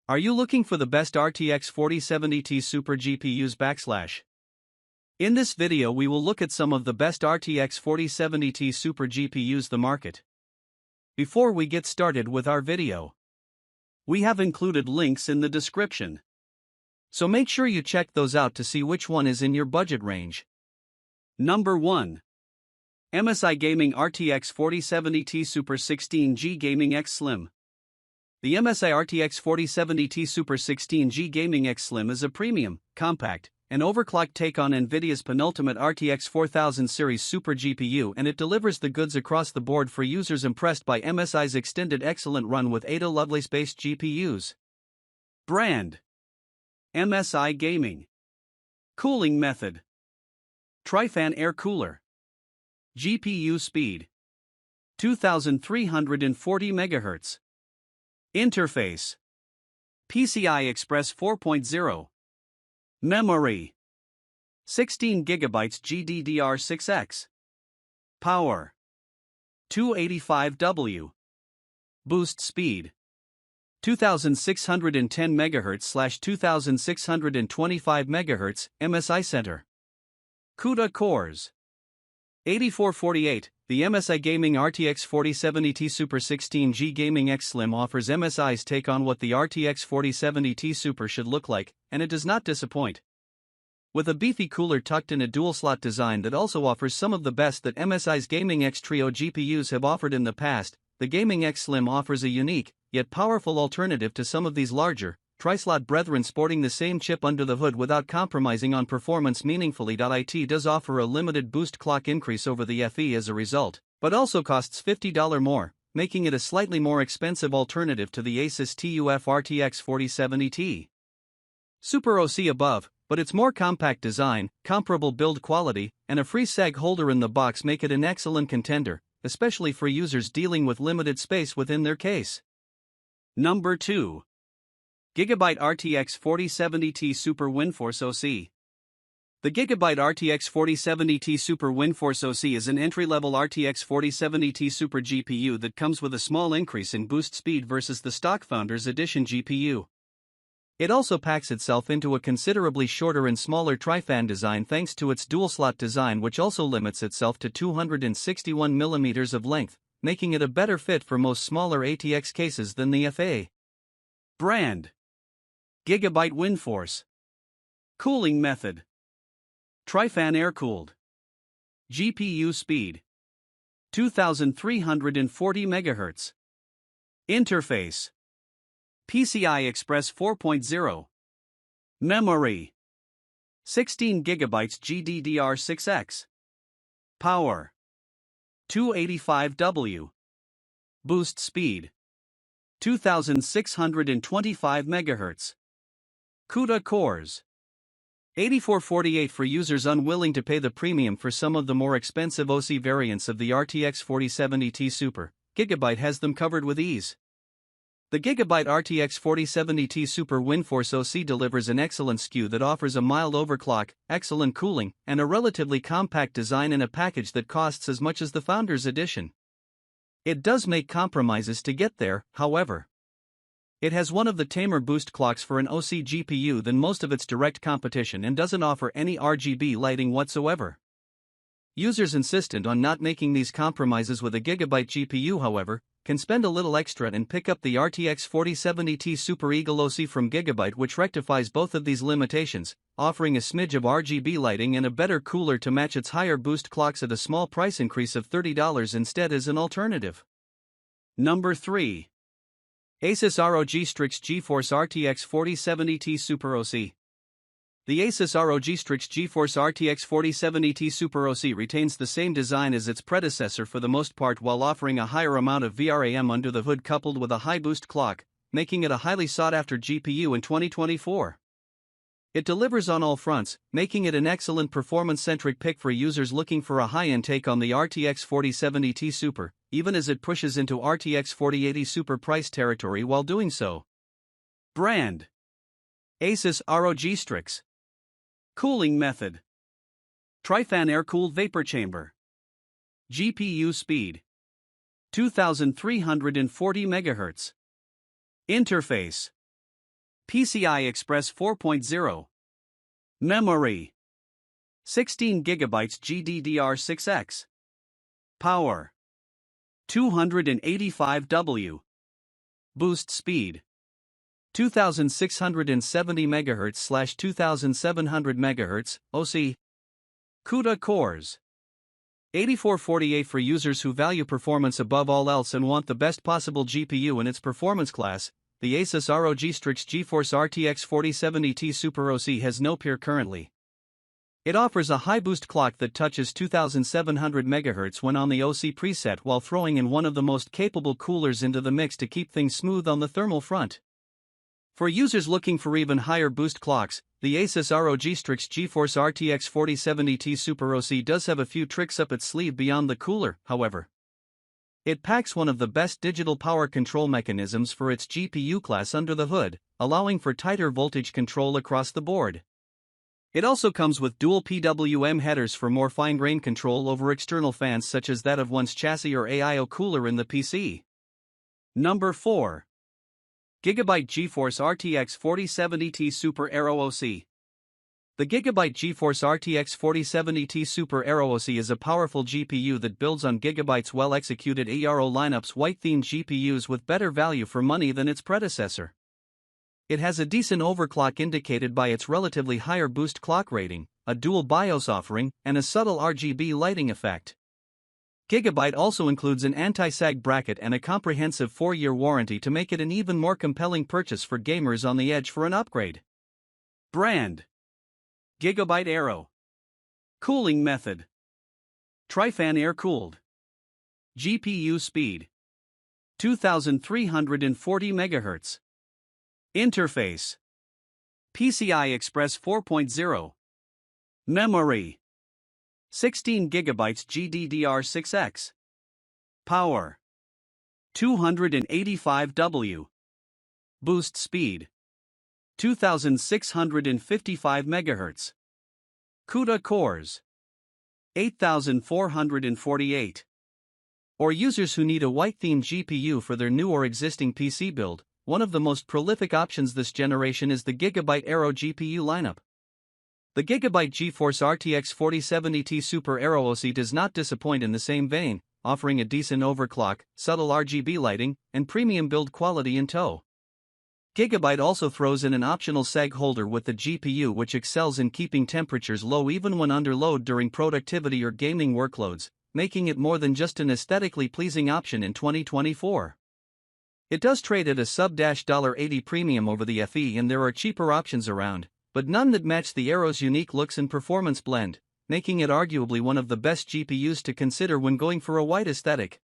Are you looking for the best RTX 4070 Super GPUs? In this video we will look at some of the best RTX 4070 Super GPUs the market. Before we get started with our video, we have included links in the description. So make sure you check those out to see which one is in your budget range. Number 1. MSI Gaming RTX 4070 Super 16G Gaming X Slim. The MSI RTX 4070 Super 16G Gaming X Slim is a premium, compact, and overclocked take on nvidia's penultimate RTX 4000 series Super GPU, and it delivers the goods across the board for users impressed by MSI's extended excellent run with Ada Lovelace-based GPUs. Brand: MSI Gaming. Cooling method: Tri-Fan Air Cooler. GPU speed: 2340 MHz. Interface: PCI Express 4.0. Memory: 16 GB GDDR6X. Power: 285W. Boost speed: 2610 MHz/2625 MHz. MSI Center. CUDA cores: 8448. The MSI Gaming RTX 4070 Super 16G Gaming X Slim offers MSI's take on what the RTX 4070 Super should look like, and it does not disappoint. With a beefy cooler tucked in a dual-slot design that also offers some of the best that MSI's Gaming X Trio GPUs have offered in the past, the Gaming X Slim offers a unique, yet powerful alternative to some of these larger, tri-slot brethren sporting the same chip under the hood without compromising on performance meaningfully. It does offer a limited boost clock increase over the FE as a result, but also costs $50 more, making it a slightly more expensive alternative to the Asus TUF RTX 4070 Super OC above, but its more compact design, comparable build quality, and a free seg holder in the box make it an excellent contender, especially for users dealing with limited space within their case. Number 2. Gigabyte RTX 4070 Super WindForce OC. The Gigabyte RTX 4070 Super WindForce OC is an entry-level RTX 4070 Super GPU that comes with a small increase in boost speed versus the stock Founders Edition GPU. It also packs itself into a considerably shorter and smaller tri-fan design thanks to its dual-slot design, which also limits itself to 261mm of length, making it a better fit for most smaller ATX cases than the FA. Brand: Gigabyte WindForce. Cooling method: Tri-Fan Air Cooled. GPU speed: 2340 MHz. Interface: PCI Express 4.0. Memory: 16 GB GDDR6X. Power: 285W. Boost speed: 2625 MHz. CUDA cores: 8448. For users unwilling to pay the premium for some of the more expensive OC variants of the RTX 4070 Super, Gigabyte has them covered with ease. The Gigabyte RTX 4070 Super WindForce OC delivers an excellent SKU that offers a mild overclock, excellent cooling, and a relatively compact design in a package that costs as much as the Founders Edition. It does make compromises to get there, however. It has one of the tamer boost clocks for an OC GPU than most of its direct competition and doesn't offer any RGB lighting whatsoever. Users insistent on not making these compromises with a Gigabyte GPU, however, can spend a little extra and pick up the RTX 4070 Super Eagle OC from Gigabyte, which rectifies both of these limitations, offering a smidge of RGB lighting and a better cooler to match its higher boost clocks at a small price increase of $30 instead as an alternative. Number 3. Asus ROG Strix GeForce RTX 4070 Super OC. The Asus ROG Strix GeForce RTX 4070 Super OC retains the same design as its predecessor for the most part, while offering a higher amount of VRAM under the hood coupled with a high boost clock, making it a highly sought-after GPU in 2024. It delivers on all fronts, making it an excellent performance-centric pick for users looking for a high-end take on the RTX 4070 Super, even as it pushes into RTX 4080 Super price territory while doing so. Brand: Asus ROG Strix. Cooling method: Tri-Fan Air Cooled Vapor Chamber. GPU speed: 2340 MHz. Interface: PCI Express 4.0. Memory 16GB GDDR6X. Power 285W. Boost speed 2670 MHz/2700 MHz, OC. CUDA cores 8448 for users who value performance above all else and want the best possible GPU in its performance class. The Asus ROG Strix GeForce RTX 4070T Super OC has no peer currently. It offers a high boost clock that touches 2700 MHz when on the OC preset, while throwing in one of the most capable coolers into the mix to keep things smooth on the thermal front. For users looking for even higher boost clocks, the Asus ROG Strix GeForce RTX 4070T Super OC does have a few tricks up its sleeve beyond the cooler, however. It packs one of the best digital power control mechanisms for its GPU class under the hood, allowing for tighter voltage control across the board. It also comes with dual PWM headers for more fine-grained control over external fans such as that of one's chassis or AIO cooler in the PC. Number 4. Gigabyte GeForce RTX 4070T Super Aero OC. The Gigabyte GeForce RTX 4070T Super Aero OC is a powerful GPU that builds on Gigabyte's well-executed ARO lineup's white-themed GPUs with better value for money than its predecessor. It has a decent overclock indicated by its relatively higher boost clock rating, a dual BIOS offering, and a subtle RGB lighting effect. Gigabyte also includes an anti-sag bracket and a comprehensive 4-year warranty to make it an even more compelling purchase for gamers on the edge for an upgrade. Brand: Gigabyte Aero. Cooling method: Tri-fan air-cooled. GPU speed: 2340 MHz. Interface: PCI Express 4.0. Memory: 16GB GDDR6X. Power: 285W. Boost speed: 2655 MHz. CUDA cores: 8448. Or users who need a white-themed GPU for their new or existing PC build, one of the most prolific options this generation is the Gigabyte Aero GPU lineup. The Gigabyte GeForce RTX 4070T Super Aero OC does not disappoint in the same vein, offering a decent overclock, subtle RGB lighting, and premium build quality in tow. Gigabyte also throws in an optional sag holder with the GPU, which excels in keeping temperatures low even when under load during productivity or gaming workloads, making it more than just an aesthetically pleasing option in 2024. It does trade at a sub-$80 premium over the FE, and there are cheaper options around, but none that match the Aero's unique looks and performance blend, making it arguably one of the best GPUs to consider when going for a white aesthetic.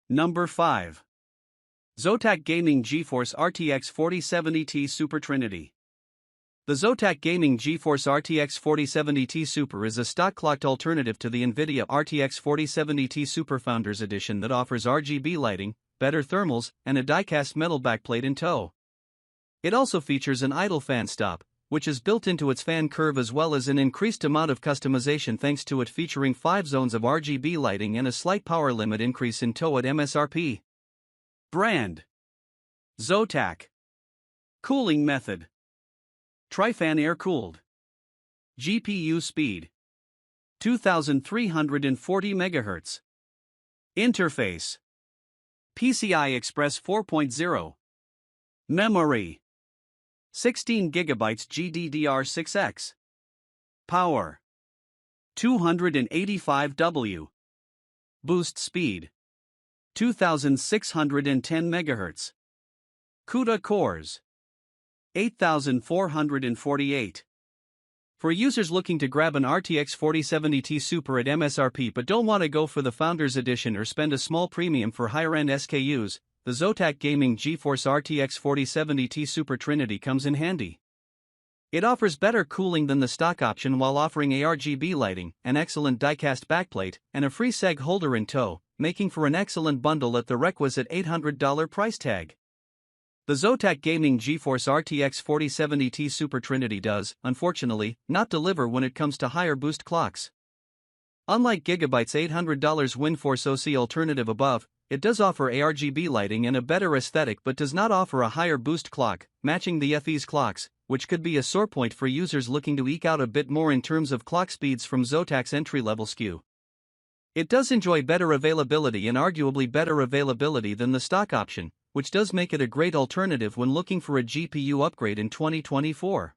Number 5. Zotac Gaming GeForce RTX 4070T Super Trinity. The Zotac Gaming GeForce RTX 4070T Super is a stock-clocked alternative to the nvidia RTX 4070T Super Founders Edition that offers RGB lighting, better thermals, and a die-cast metal backplate in tow. It also features an idle fan stop, which is built into its fan curve, as well as an increased amount of customization thanks to it featuring 5 zones of RGB lighting and a slight power limit increase in tow at MSRP. Brand: Zotac. Cooling method: Tri-fan air-cooled. GPU speed: 2340 MHz. Interface: PCI Express 4.0. Memory: 16GB GDDR6X. Power: 285W. Boost speed: 2610 MHz. CUDA cores: 8448. For users looking to grab an RTX 4070T Super at MSRP but don't want to go for the Founders Edition or spend a small premium for higher-end SKUs, the Zotac Gaming GeForce RTX 4070T Super Trinity comes in handy. It offers better cooling than the stock option while offering ARGB lighting, an excellent die-cast backplate, and a free seg holder in tow, making for an excellent bundle at the requisite $800 price tag. The Zotac Gaming GeForce RTX 4070T Super Trinity does, unfortunately, not deliver when it comes to higher boost clocks. Unlike Gigabyte's $800 WindForce OC alternative above, it does offer ARGB lighting and a better aesthetic but does not offer a higher boost clock, matching the FE's clocks, which could be a sore point for users looking to eke out a bit more in terms of clock speeds from Zotac's entry-level SKU. It does enjoy better availability and arguably better availability than the stock option, which does make it a great alternative when looking for a GPU upgrade in 2024.